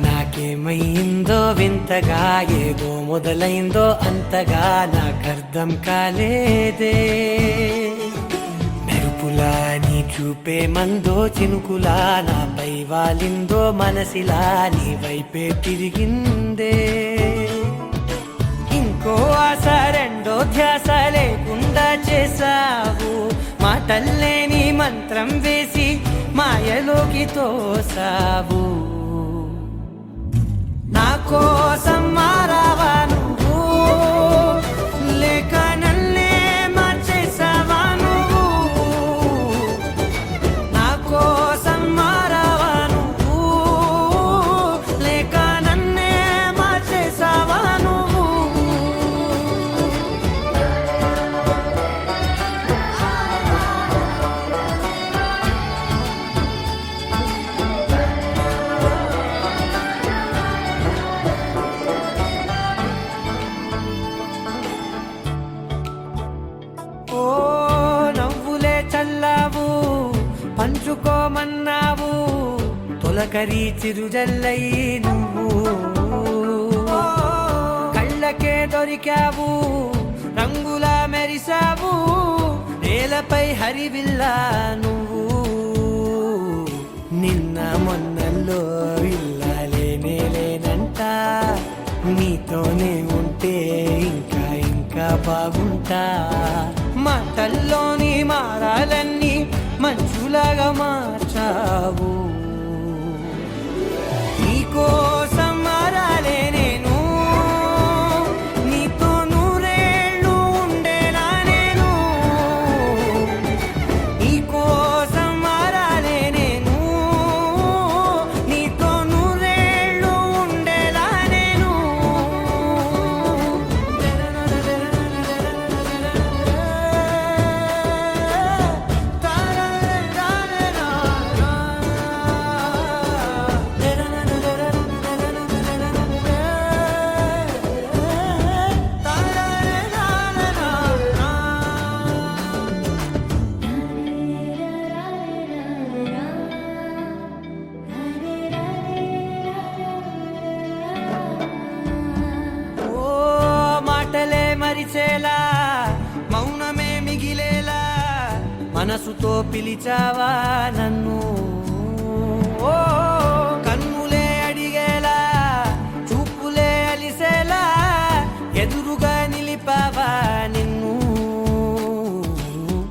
నాకేమైందో వింతగా, ఏదో మొదలైందో అంతగా నాకర్థం కాలేదే. మెరుపులా నీ చూపే మందో, చినుకులా నాపై వాలిందో, మనసిలా నీ వైపే తిరిగిందే. ఇంకో ఆశ రెండో ధ్యాస లేకుండా చేసావు, మాటల్లేని మంత్రం వేసి మాయలోకి తోసావు. నా కోసం మారావా నువ్వు, లేక నన్నే మార్చేసావా నువ్వు? నా కోసం మారావా నువ్వు, లేక నన్నే మార్చేసావా నువ్వు? ఓ నవ్వులే చల్లావు, పంచుకోమన్నావు, తొలకరి చిరుజల్లై నువ్వు. కళ్ళకే దొరికావు, రంగులా మెరిసావు, నేలపై హరివిల్లా నువ్వు. నిన్న మొన్నల్లో ఇల్లాలేనే లేనంట, నీతోనే ఉంటే ఇంకా ఇంకా బాగుంటా. మాటల్లోని మారాలన్నీ మంచులాగా మార్చావు. నీకోసం మారాలే నేను, నీతో నూరేళ్ళు ఉండేలా నేను. నీకోసం మారాలే నేను, నీతో నూరేళ్ళు ఉండేలా నేను. మరిచేలా మౌనమే మిగిలేలా మనసుతో పిలిచావా నన్ను. ఓ కన్నులే అడిగేలా, చూపులే అలిసేలా, ఎదురుగా నిలిపావా నిన్ను.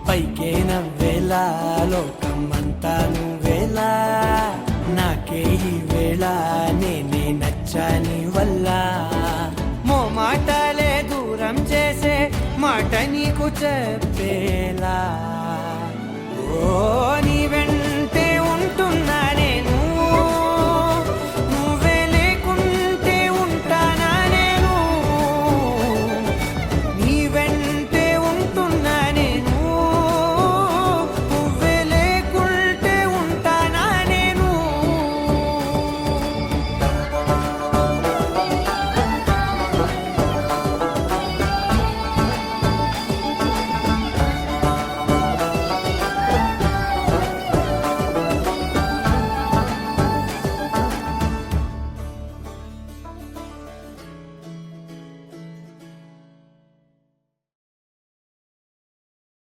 పైకే నవ్వేలా, లోకమంతా నువ్వేలా, నాకే ఈ వేళ నేనే నచ్చాని.